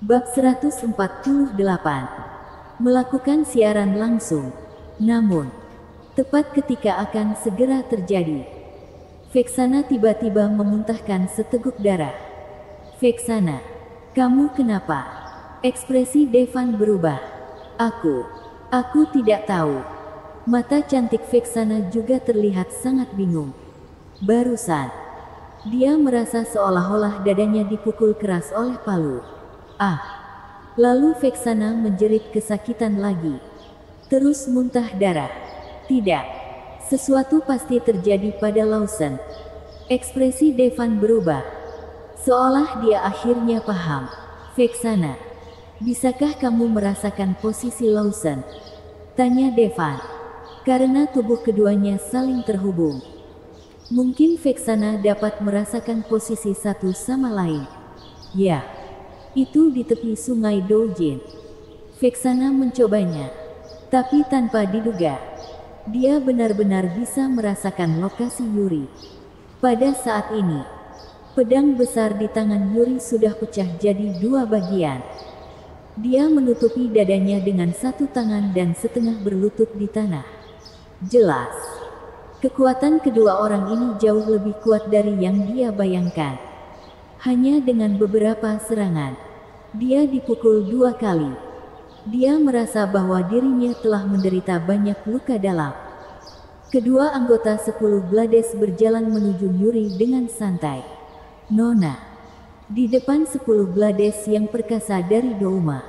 Bab 148. Melakukan siaran langsung. Namun, tepat ketika akan segera terjadi, Vexana tiba-tiba memuntahkan seteguk darah. "Vexana, kamu kenapa?" Ekspresi Devan berubah. Aku tidak tahu." Mata cantik Vexana juga terlihat sangat bingung. Barusan, dia merasa seolah-olah dadanya dipukul keras oleh palu. Lalu Vexana menjerit kesakitan lagi. Terus muntah darah. Tidak. Sesuatu pasti terjadi pada Lawson. Ekspresi Devan berubah. Seolah dia akhirnya paham. "Vexana, bisakah kamu merasakan posisi Lawson?" tanya Devan. Karena tubuh keduanya saling terhubung, mungkin Vexana dapat merasakan posisi satu sama lain. "Ya. Itu di tepi sungai Doujin." Vexana mencobanya. Tapi tanpa diduga, dia benar-benar bisa merasakan lokasi Yuri. Pada saat ini, pedang besar di tangan Yuri sudah pecah jadi dua bagian. Dia menutupi dadanya dengan satu tangan dan setengah berlutut di tanah. Jelas, kekuatan kedua orang ini jauh lebih kuat dari yang dia bayangkan. Hanya dengan beberapa serangan, dia dipukul dua kali. Dia merasa bahwa dirinya telah menderita banyak luka dalam. Kedua anggota 10 Blades berjalan menuju Yuri dengan santai. "Nona," di depan 10 Blades yang perkasa dari Douma,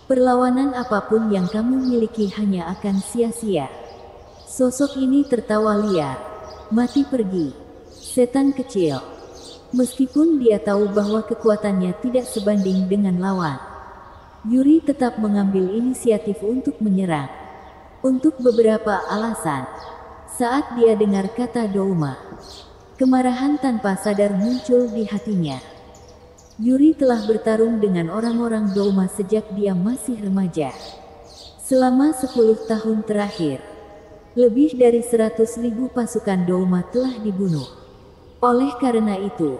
"perlawanan apapun yang kamu miliki hanya akan sia-sia." Sosok ini tertawa liar. "Mati pergi, setan kecil." Meskipun dia tahu bahwa kekuatannya tidak sebanding dengan lawan, Yuri tetap mengambil inisiatif untuk menyerang. Untuk beberapa alasan. Saat dia dengar kata Douma, kemarahan tanpa sadar muncul di hatinya. Yuri telah bertarung dengan orang-orang Douma sejak dia masih remaja. Selama 10 tahun terakhir, lebih dari 100.000 pasukan Douma telah dibunuh. Oleh karena itu,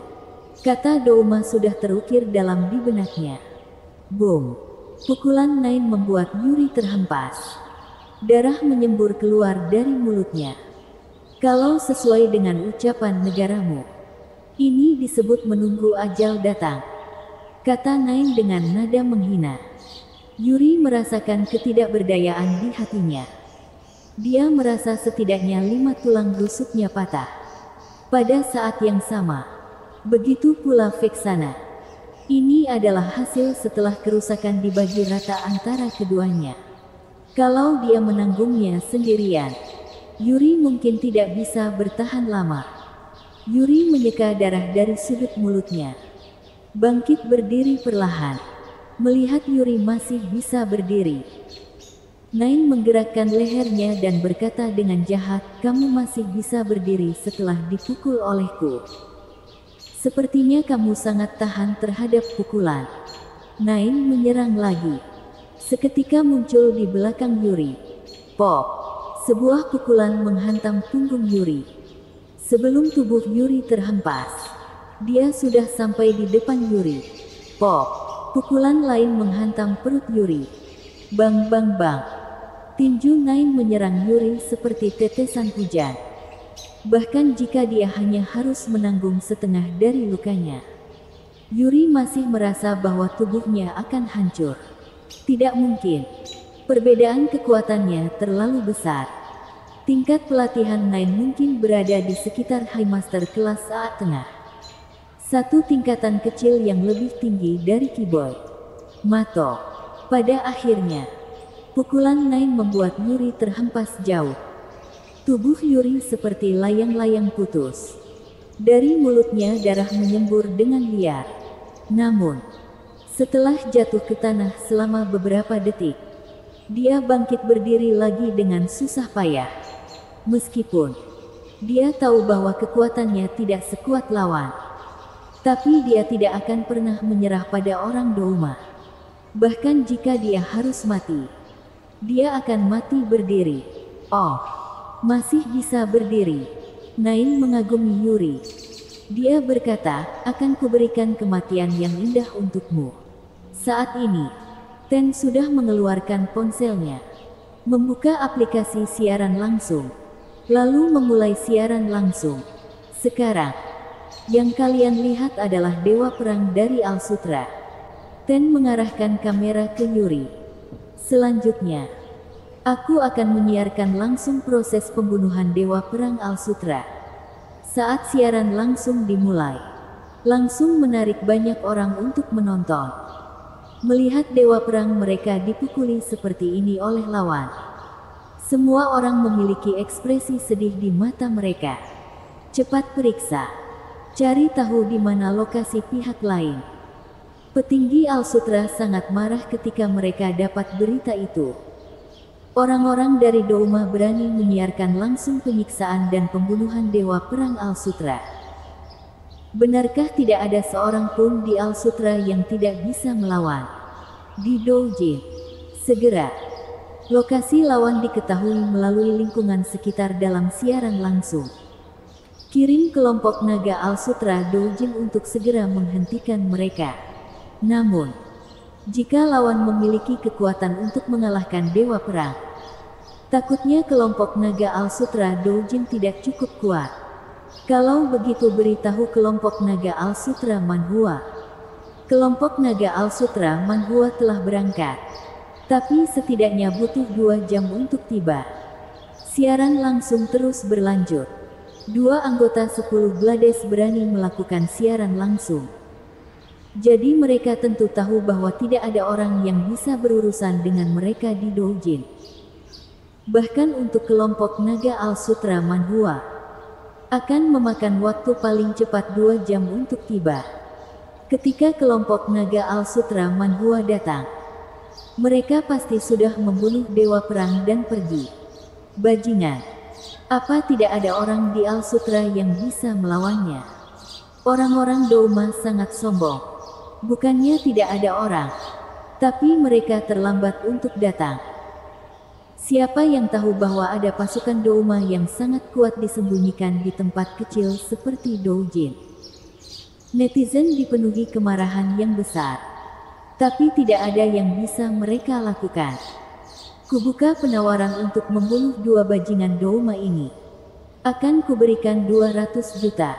kata Douma sudah terukir dalam di benaknya. Boom! Pukulan Nain membuat Yuri terhempas. Darah menyembur keluar dari mulutnya. "Kalau sesuai dengan ucapan negaramu, ini disebut menunggu ajal datang," kata Nain dengan nada menghina. Yuri merasakan ketidakberdayaan di hatinya. Dia merasa setidaknya 5 tulang rusuknya patah. Pada saat yang sama, begitu pula Vexana. Ini adalah hasil setelah kerusakan dibagi rata antara keduanya. Kalau dia menanggungnya sendirian, Yuri mungkin tidak bisa bertahan lama. Yuri menyeka darah dari sudut mulutnya. Bangkit berdiri perlahan. Melihat Yuri masih bisa berdiri, Nain menggerakkan lehernya dan berkata dengan jahat, "Kamu masih bisa berdiri setelah dipukul olehku. Sepertinya kamu sangat tahan terhadap pukulan." Nain menyerang lagi. Seketika muncul di belakang Yuri. Pop! Sebuah pukulan menghantam punggung Yuri. Sebelum tubuh Yuri terhempas, dia sudah sampai di depan Yuri. Pop! Pukulan lain menghantam perut Yuri. Bang bang bang! Tinju Nain menyerang Yuri seperti tetesan hujan. Bahkan jika dia hanya harus menanggung setengah dari lukanya, Yuri masih merasa bahwa tubuhnya akan hancur. Tidak mungkin. Perbedaan kekuatannya terlalu besar. Tingkat pelatihan Nain mungkin berada di sekitar High Master kelas A tengah. Satu tingkatan kecil yang lebih tinggi dari Kiboy. Mato. Pada akhirnya, pukulan Nain membuat Yuri terhempas jauh. Tubuh Yuri seperti layang-layang putus. Dari mulutnya darah menyembur dengan liar. Namun, setelah jatuh ke tanah selama beberapa detik, dia bangkit berdiri lagi dengan susah payah. Meskipun dia tahu bahwa kekuatannya tidak sekuat lawan, tapi dia tidak akan pernah menyerah pada orang Douma. Bahkan jika dia harus mati, dia akan mati berdiri. "Oh, masih bisa berdiri." Nain mengagumi Yuri. Dia berkata, "Akan kuberikan kematian yang indah untukmu." Saat ini, Ten sudah mengeluarkan ponselnya, membuka aplikasi siaran langsung, lalu memulai siaran langsung. Sekarang, yang kalian lihat adalah Dewa Perang dari Al Sutra. Ten mengarahkan kamera ke Yuri. Selanjutnya, aku akan menyiarkan langsung proses pembunuhan Dewa Perang Al Sutra. Saat siaran langsung dimulai, langsung menarik banyak orang untuk menonton. Melihat Dewa Perang mereka dipukuli seperti ini oleh lawan. Semua orang memiliki ekspresi sedih di mata mereka. Cepat periksa. Cari tahu di mana lokasi pihak lain. Petinggi Al Sutra sangat marah ketika mereka dapat berita itu. Orang-orang dari Douma berani menyiarkan langsung penyiksaan dan pembunuhan Dewa Perang Al Sutra. Benarkah tidak ada seorang pun di Al Sutra yang tidak bisa melawan? Di Doujin. Segera. Lokasi lawan diketahui melalui lingkungan sekitar dalam siaran langsung. Kirim kelompok naga Al Sutra Doujin untuk segera menghentikan mereka. Namun, jika lawan memiliki kekuatan untuk mengalahkan Dewa Perang, takutnya kelompok naga Al Sutra Doujin tidak cukup kuat. Kalau begitu beritahu kelompok naga Al Sutra Manhua. Kelompok naga Al Sutra Manhua telah berangkat. Tapi setidaknya butuh 2 jam untuk tiba. Siaran langsung terus berlanjut. 2 anggota 10 Blades berani melakukan siaran langsung. Jadi mereka tentu tahu bahwa tidak ada orang yang bisa berurusan dengan mereka di Doujin. Bahkan untuk kelompok naga Al Sutra Manhua, akan memakan waktu paling cepat 2 jam untuk tiba. Ketika kelompok naga Al Sutra Manhua datang, mereka pasti sudah membunuh Dewa Perang dan pergi. Bajingan. Apa tidak ada orang di Al Sutra yang bisa melawannya? Orang-orang Douma sangat sombong. Bukannya tidak ada orang, tapi mereka terlambat untuk datang. Siapa yang tahu bahwa ada pasukan Douma yang sangat kuat disembunyikan di tempat kecil seperti Doujin? Netizen dipenuhi kemarahan yang besar. Tapi tidak ada yang bisa mereka lakukan. Kubuka penawaran untuk membunuh 2 bajingan Douma ini. Akan kuberikan 200 juta.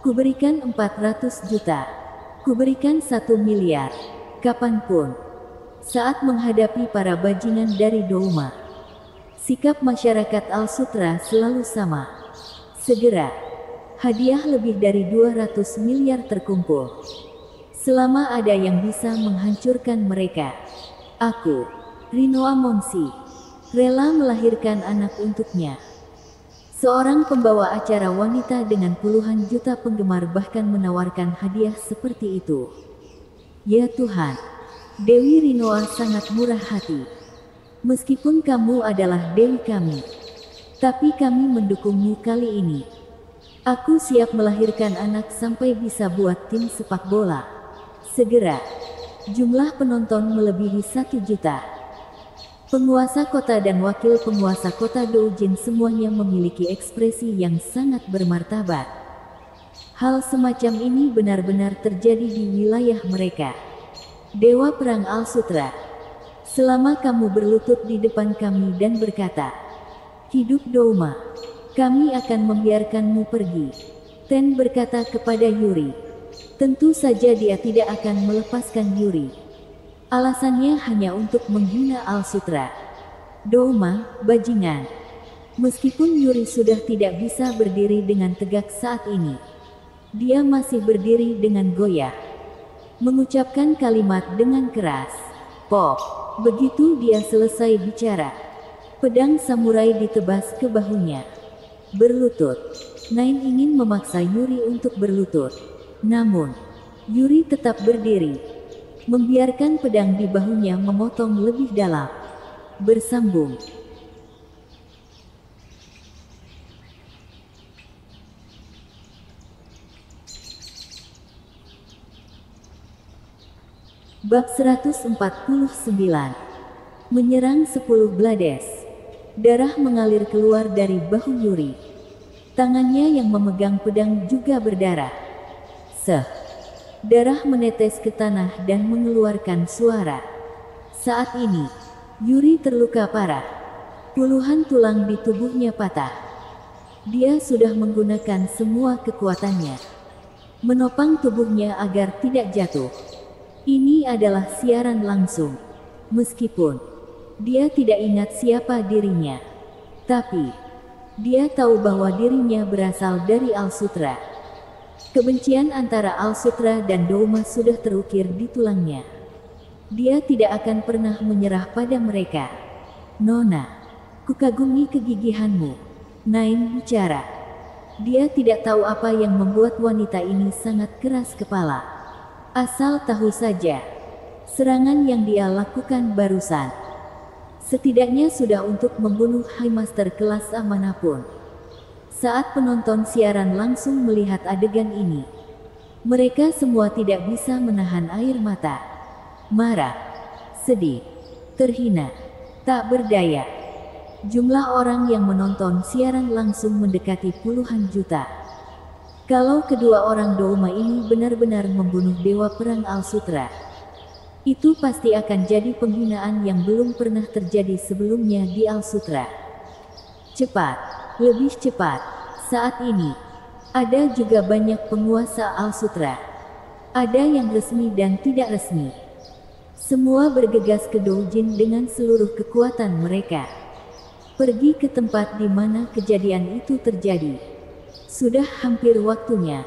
Kuberikan 400 juta. Kuberikan 1 miliar. Kapanpun. Saat menghadapi para bajingan dari Douma, sikap masyarakat Al Sutra selalu sama. Segera. Hadiah lebih dari 200 miliar terkumpul. Selama ada yang bisa menghancurkan mereka, aku, Rinoa Monsi, rela melahirkan anak untuknya. Seorang pembawa acara wanita dengan puluhan juta penggemar bahkan menawarkan hadiah seperti itu. Ya Tuhan, Dewi Rinoa sangat murah hati. Meskipun kamu adalah Dewi kami, tapi kami mendukungmu kali ini. Aku siap melahirkan anak sampai bisa buat tim sepak bola. Segera. Jumlah penonton melebihi 1 juta. Penguasa kota dan wakil penguasa kota Doujin semuanya memiliki ekspresi yang sangat bermartabat. Hal semacam ini benar-benar terjadi di wilayah mereka. Dewa Perang Al Sutra, selama kamu berlutut di depan kami dan berkata, "Hidup Douma, kami akan membiarkanmu pergi." Ten berkata kepada Yuri. Tentu saja dia tidak akan melepaskan Yuri. Alasannya hanya untuk menghina Al Sutra. Douma, bajingan. Meskipun Yuri sudah tidak bisa berdiri dengan tegak saat ini, dia masih berdiri dengan goyah. Mengucapkan kalimat dengan keras. Pop. Begitu dia selesai bicara, pedang samurai ditebas ke bahunya. Berlutut. Nine ingin memaksa Yuri untuk berlutut. Namun, Yuri tetap berdiri, membiarkan pedang di bahunya memotong lebih dalam. Bersambung. Bab 149. Menyerang 10 Blades. Darah mengalir keluar dari bahu Yuri. Tangannya yang memegang pedang juga berdarah. Darah menetes ke tanah dan mengeluarkan suara. Saat ini, Yuri terluka parah. Puluhan tulang di tubuhnya patah. Dia sudah menggunakan semua kekuatannya, menopang tubuhnya agar tidak jatuh. Ini adalah siaran langsung. Meskipun dia tidak ingat siapa dirinya, tapi dia tahu bahwa dirinya berasal dari Al-Sutra. Kebencian antara Al-Sutra dan Douma sudah terukir di tulangnya. Dia tidak akan pernah menyerah pada mereka. Nona, kukagumi kegigihanmu. Nain bicara. Dia tidak tahu apa yang membuat wanita ini sangat keras kepala. Asal tahu saja, serangan yang dia lakukan barusan setidaknya sudah untuk membunuh High Master kelas A manapun. Saat penonton siaran langsung melihat adegan ini, mereka semua tidak bisa menahan air mata. Marah, sedih, terhina, tak berdaya. Jumlah orang yang menonton siaran langsung mendekati puluhan juta. Kalau kedua orang Douma ini benar-benar membunuh Dewa Perang Al-Sutra, itu pasti akan jadi penghinaan yang belum pernah terjadi sebelumnya di Al-Sutra. Cepat, lebih cepat. Saat ini, ada juga banyak penguasa Al-Sutra. Ada yang resmi dan tidak resmi. Semua bergegas ke Doujin dengan seluruh kekuatan mereka. Pergi ke tempat di mana kejadian itu terjadi. Sudah hampir waktunya.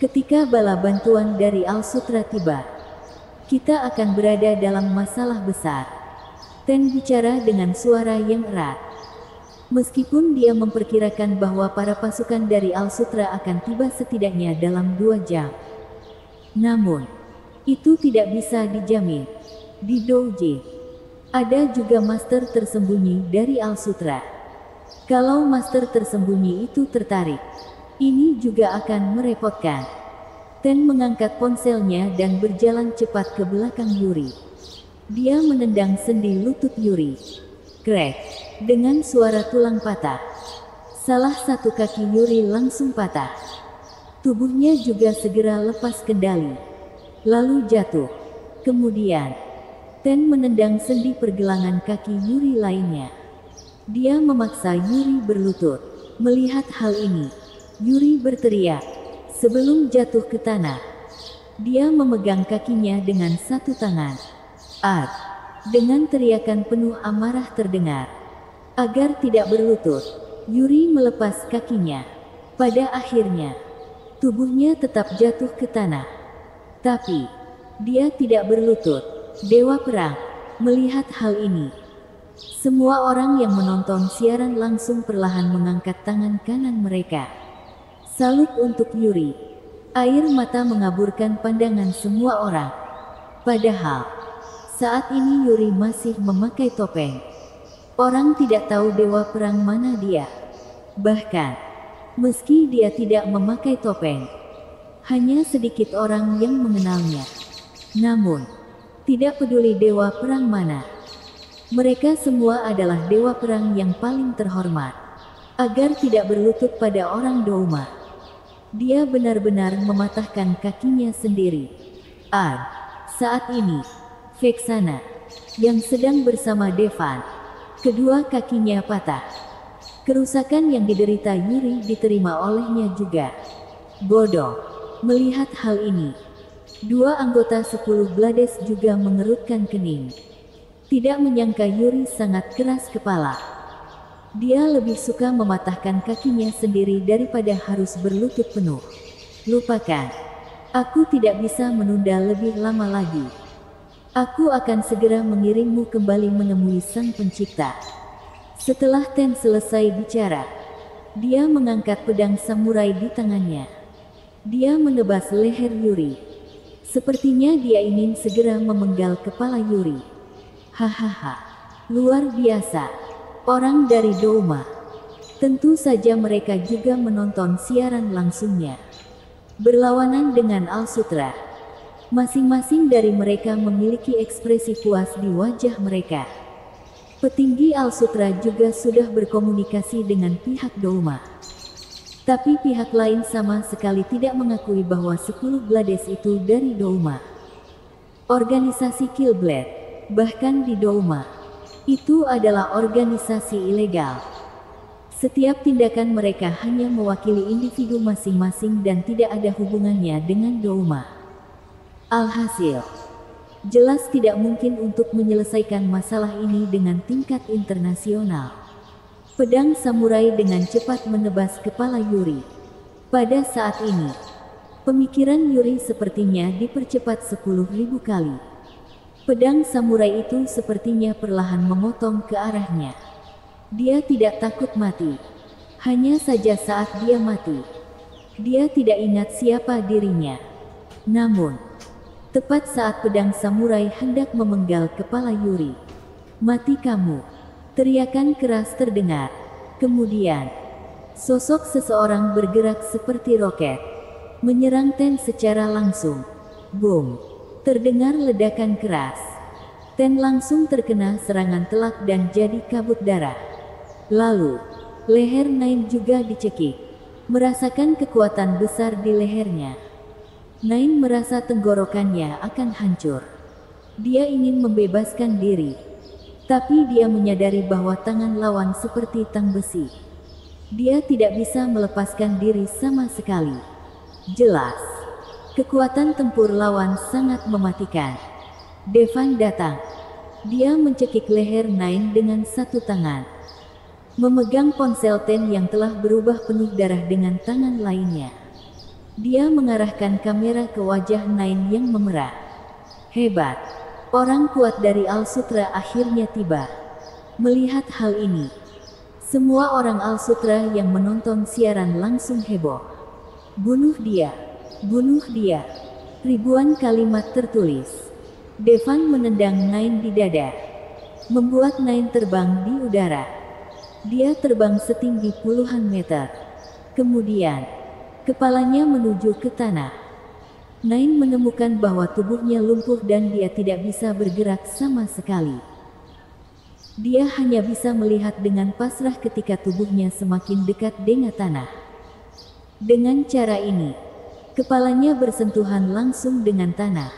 Ketika bala bantuan dari Al-Sutra tiba, kita akan berada dalam masalah besar. Ten bicara dengan suara yang erat. Meskipun dia memperkirakan bahwa para pasukan dari Al-Sutra akan tiba setidaknya dalam 2 jam. Namun, itu tidak bisa dijamin. Di Doujin, ada juga master tersembunyi dari Al-Sutra. Kalau master tersembunyi itu tertarik, ini juga akan merepotkan. Ten mengangkat ponselnya dan berjalan cepat ke belakang Yuri. Dia menendang sendi lutut Yuri. Krek, dengan suara tulang patah. Salah satu kaki Yuri langsung patah. Tubuhnya juga segera lepas kendali, lalu jatuh. Kemudian, Ten menendang sendi pergelangan kaki Yuri lainnya. Dia memaksa Yuri berlutut. Melihat hal ini, Yuri berteriak. Sebelum jatuh ke tanah, dia memegang kakinya dengan satu tangan. Dengan teriakan penuh amarah terdengar. Agar tidak berlutut, Yuri melepas kakinya. Pada akhirnya, tubuhnya tetap jatuh ke tanah. Tapi, dia tidak berlutut. Dewa Perang melihat hal ini. Semua orang yang menonton siaran langsung perlahan mengangkat tangan kanan mereka. Salut untuk Yuri. Air mata mengaburkan pandangan semua orang. Padahal, saat ini Yuri masih memakai topeng. Orang tidak tahu Dewa Perang mana dia. Bahkan, meski dia tidak memakai topeng, hanya sedikit orang yang mengenalnya. Namun, tidak peduli Dewa Perang mana, mereka semua adalah Dewa Perang yang paling terhormat. Agar tidak berlutut pada orang Douma, dia benar-benar mematahkan kakinya sendiri. Saat ini, Vexana, yang sedang bersama Devan, kedua kakinya patah. Kerusakan yang diderita Yuri diterima olehnya juga. Bodoh. Melihat hal ini, 2 anggota 10 Blades juga mengerutkan kening. Tidak menyangka Yuri sangat keras kepala. Dia lebih suka mematahkan kakinya sendiri daripada harus berlutut penuh. Lupakan. Aku tidak bisa menunda lebih lama lagi. Aku akan segera mengirimmu kembali menemui Sang Pencipta. Setelah Ten selesai bicara, dia mengangkat pedang samurai di tangannya. Dia menebas leher Yuri. Sepertinya dia ingin segera memenggal kepala Yuri. Hahaha. Luar biasa. Orang dari Douma. Tentu saja mereka juga menonton siaran langsungnya. Berlawanan dengan Al-Sutra. Masing-masing dari mereka memiliki ekspresi puas di wajah mereka. Petinggi Al-Sutra juga sudah berkomunikasi dengan pihak Douma. Tapi pihak lain sama sekali tidak mengakui bahwa 10 Blades itu dari Douma. Organisasi Killblade, bahkan di Douma, itu adalah organisasi ilegal. Setiap tindakan mereka hanya mewakili individu masing-masing dan tidak ada hubungannya dengan Douma. Alhasil, jelas tidak mungkin untuk menyelesaikan masalah ini dengan tingkat internasional. Pedang samurai dengan cepat menebas kepala Yuri. Pada saat ini, pemikiran Yuri sepertinya dipercepat 10.000 kali. Pedang samurai itu sepertinya perlahan memotong ke arahnya. Dia tidak takut mati. Hanya saja saat dia mati, dia tidak ingat siapa dirinya. Namun, tepat saat pedang samurai hendak memenggal kepala Yuri, "Mati kamu!" Teriakan keras terdengar. Kemudian, sosok seseorang bergerak seperti roket, menyerang Ten secara langsung. Boom! Terdengar ledakan keras. Ten langsung terkena serangan telak dan jadi kabut darah. Lalu, leher Nine juga dicekik. Merasakan kekuatan besar di lehernya, Nine merasa tenggorokannya akan hancur. Dia ingin membebaskan diri, tapi dia menyadari bahwa tangan lawan seperti tang besi. Dia tidak bisa melepaskan diri sama sekali. Jelas, kekuatan tempur lawan sangat mematikan. Devan datang. Dia mencekik leher Nine dengan satu tangan, memegang ponsel Ten yang telah berubah penuh darah dengan tangan lainnya. Dia mengarahkan kamera ke wajah Nine yang memerah. Hebat! Orang kuat dari Al-Sutra akhirnya tiba. Melihat hal ini, semua orang Al-Sutra yang menonton siaran langsung heboh. "Bunuh dia! Bunuh dia!" Ribuan kalimat tertulis. Devan menendang Nine di dada, membuat Nine terbang di udara. Dia terbang setinggi puluhan meter. Kemudian, kepalanya menuju ke tanah. Nine menemukan bahwa tubuhnya lumpuh dan dia tidak bisa bergerak sama sekali. Dia hanya bisa melihat dengan pasrah ketika tubuhnya semakin dekat dengan tanah. Dengan cara ini, kepalanya bersentuhan langsung dengan tanah.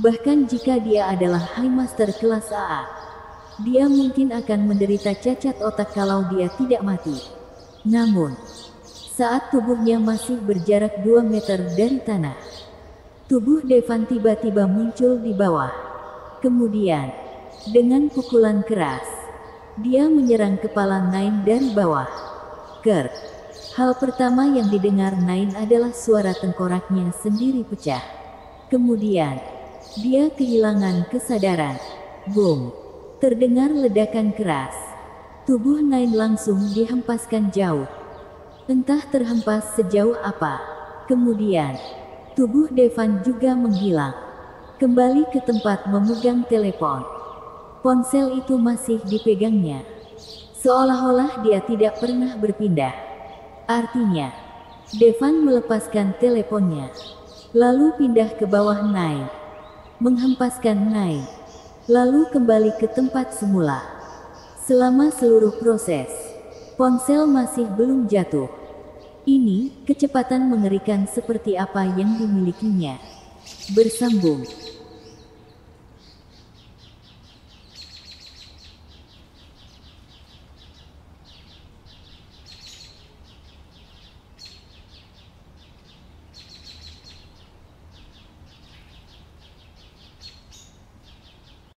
Bahkan jika dia adalah High Master kelas AA, dia mungkin akan menderita cacat otak kalau dia tidak mati. Namun, saat tubuhnya masih berjarak 2 meter dari tanah, tubuh Devan tiba-tiba muncul di bawah. Kemudian, dengan pukulan keras, dia menyerang kepala Nine dari bawah. Ker. Hal pertama yang didengar Nine adalah suara tengkoraknya sendiri pecah. Kemudian, dia kehilangan kesadaran. Boom! Terdengar ledakan keras. Tubuh Nine langsung dihempaskan jauh. Entah terhempas sejauh apa. Kemudian, tubuh Devan juga menghilang. Kembali ke tempat memegang telepon. Ponsel itu masih dipegangnya, seolah-olah dia tidak pernah berpindah. Artinya, Devan melepaskan teleponnya, lalu pindah ke bawah Nine, menghempaskan Nine, lalu kembali ke tempat semula. Selama seluruh proses, ponsel masih belum jatuh. Ini kecepatan mengerikan seperti apa yang dimilikinya. Bersambung.